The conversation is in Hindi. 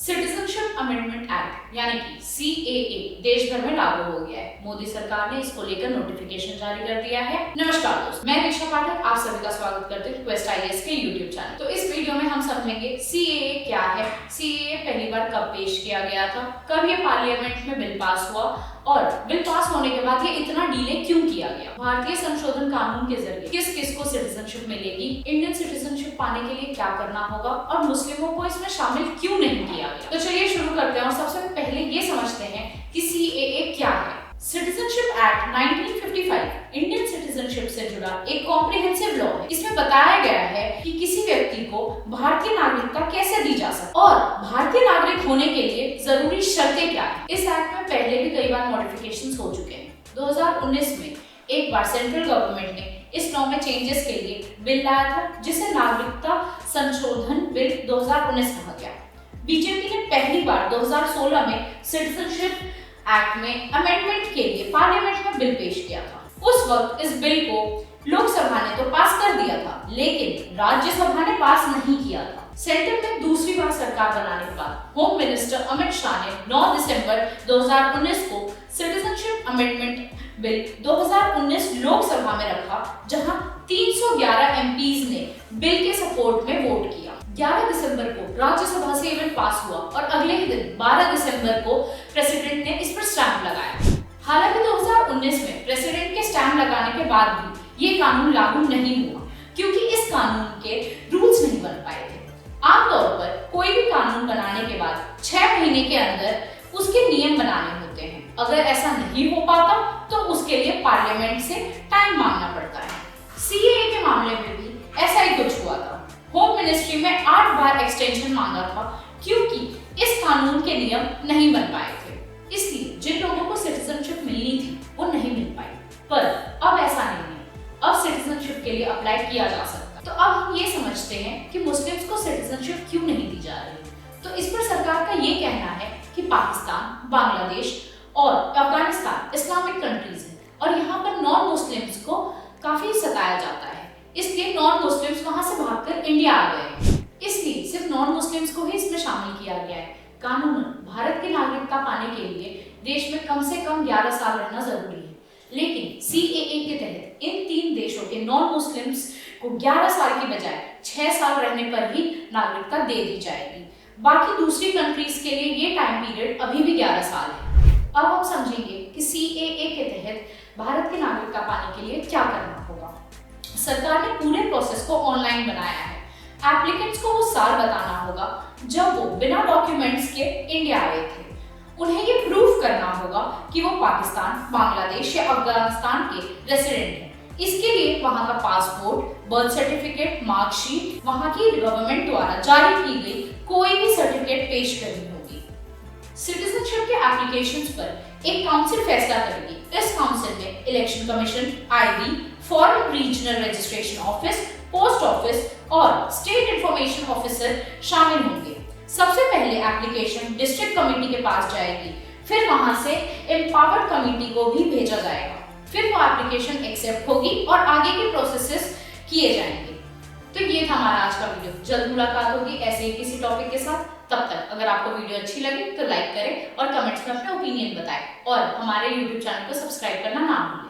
सिटीजनशिप अमेंडमेंट एक्ट यानी कि सीएए देश भर में लागू हो गया है। मोदी सरकार ने इसको लेकर नोटिफिकेशन जारी कर दिया है। नमस्कार दोस्तों, मैं दीक्षा पाठक आप सभी का स्वागत करती हूँ क्वेस्ट आईएएस के यूट्यूब चैनल। तो इस वीडियो में हम समझेंगे सीएए क्या है, सीएए पहली बार कब पेश किया गया था, कब ये पार्लियामेंट में बिल पास हुआ और बिल पास होने के बाद ये इतना डिले क्यों किया गया, भारतीय संशोधन कानून के जरिए किस किस को सिटीजनशिप मिलेगी, इंडियन सिटीजनशिप पाने के लिए क्या करना होगा और मुस्लिमों को इसमें शामिल क्यों नहीं किया गया। तो चलिए शुरू करते हैं और सबसे पहले ये समझते हैं कि सीएए क्या है। सिटीजनशिप एक्ट 1955 इंडियन सिटीजनशिप से जुड़ा एक कॉम्प्रिहेंसिव लॉ है। इसमें बताया गया है कि किसी व्यक्ति को भारतीय नागरिकता कैसे दी जा सकती है और भारतीय नागरिक होने के लिए जरूरी शर्तें क्या है। इस एक्ट में पहले भी कई बार मॉडिफिकेशंस हो चुके हैं। 2019 में एक बार सेंट्रल गवर्नमेंट ने इस लॉ में चेंजेस के लिए बिल लाया था जिसे नागरिकता संशोधन बिल 2019 कहा गया। बीजेपी ने पहली बार 2016 में सिटीजनशिप एक्ट में अमेंडमेंट के लिए पार्लियामेंट में बिल पेश किया था। उस वक्त इस बिल को लोकसभा ने तो पास कर दिया था लेकिन राज्यसभा ने पास नहीं किया था। सेंटर में दूसरी बार सरकार बनाने के बाद होम मिनिस्टर अमित शाह ने 9 दिसंबर 2019 को सिटीजनशिप अमेंडमेंट बिल 2019 लोकसभा में रखा, जहां 311 एमपीज ने बिल के सपोर्ट में वोट किया। 11 दिसंबर को राज्यसभा से बिल पास हुआ और अगले ही दिन 12 दिसंबर को प्रेसिडेंट ने इस पर स्टैंप लगाया। हालांकि 2019 में प्रेसिडेंट के स्टैंप लगाने के बाद भी ये कानून लागू नहीं हुआ क्योंकि इस कानून के रूल्स नहीं बन पाए थे। आमतौर पर कोई भी कानून बनाने के बाद 6 महीने के अंदर उसके नियम बनाने होते हैं। अगर ऐसा नहीं हो पाता तो उसके लिए पार्लियामेंट से टाइम मांगना पड़ता है। सीएए के मामले में भी ऐसा ही कुछ हुआ था। होम मिनिस्ट्री में 8 बार एक्सटेंशन मांगा था क्योंकि इस कानून के नियम नहीं बन पाए थे। इसलिए जिन लोगों को सिटीजनशिप मिलनी थी वो नहीं मिल पाई। पर अब ऐसा नहीं है, अब सिटीजनशिप के लिए अप्लाई किया जा सकता। तो अब हम ये समझते हैं कि मुस्लिम्स को सिटीजनशिप क्यों नहीं दी जा रही। तो इस पर सरकार का ये कहना है कि पाकिस्तान, बांग्लादेश और अफगानिस्तान इस्लामिक कंट्रीज हैं और यहाँ पर नॉन मुस्लिम्स को काफी सताया जाता है, इसलिए नॉन मुस्लिम्स वहां से भागकर इंडिया आ गए। इसलिए सिर्फ नॉन मुस्लिम्स को ही इसमें शामिल किया गया है। कानूनन भारत की नागरिकता पाने के लिए देश में कम से कम 11 साल रहना जरूरी है, लेकिन सीएए के तहत इन 3 देशों के नॉन मुस्लिम्स को 11 साल की बजाय 6 साल रहने पर ही नागरिकता दे दी जाएगी। बाकी दूसरी कंट्रीज के लिए ये टाइम पीरियड अभी भी 11 साल है। अब हम समझेंगे कि सीएए के तहत भारत की नागरिकता पाने के लिए क्या करना होगा। सरकार ने पूरे प्रोसेस को ऑनलाइन बनाया है। एप्लीकेंट्स को वो साल बताना होगा जब वो बिना डॉक्यूमेंट्स के इंडिया आए थे। उन्हें ये प्रूफ करना होगा कि वो पाकिस्तान, बांग्लादेश या अफगानिस्तान के रेसिडेंट हैं। इसके लिए वहां का पासपोर्ट, बर्थ सर्टिफिकेट, मार्कशीट, वहां की गवर्नमेंट द्वारा जारी की गई कोई भी सर्टिफिकेट पेश करनी होगी। सिटीजनशिप के एप्लीकेशंस पर एक काउंसिल फैसला करेगी। इस काउंसिल में election commission, IB, foreign regional registration office, post office और स्टेट इंफॉर्मेशन ऑफिसर शामिल होंगे। सबसे पहले एप्लीकेशन डिस्ट्रिक्ट कमेटी के पास जाएगी, फिर वहां से एम्पावर्ड कमेटी को भी भेजा जाएगा, फिर वो एप्लीकेशन एक्सेप्ट होगी और आगे के प्रोसेसेस किए जाएंगे। तो ये था हमारा आज का वीडियो। जल्द मुलाकात होगी ऐसे ही किसी टॉपिक के साथ। तब तक अगर आपको वीडियो अच्छी लगे तो लाइक करें और कमेंट्स में अपने ओपिनियन बताएं और हमारे यूट्यूब चैनल को सब्सक्राइब करना ना भूलें।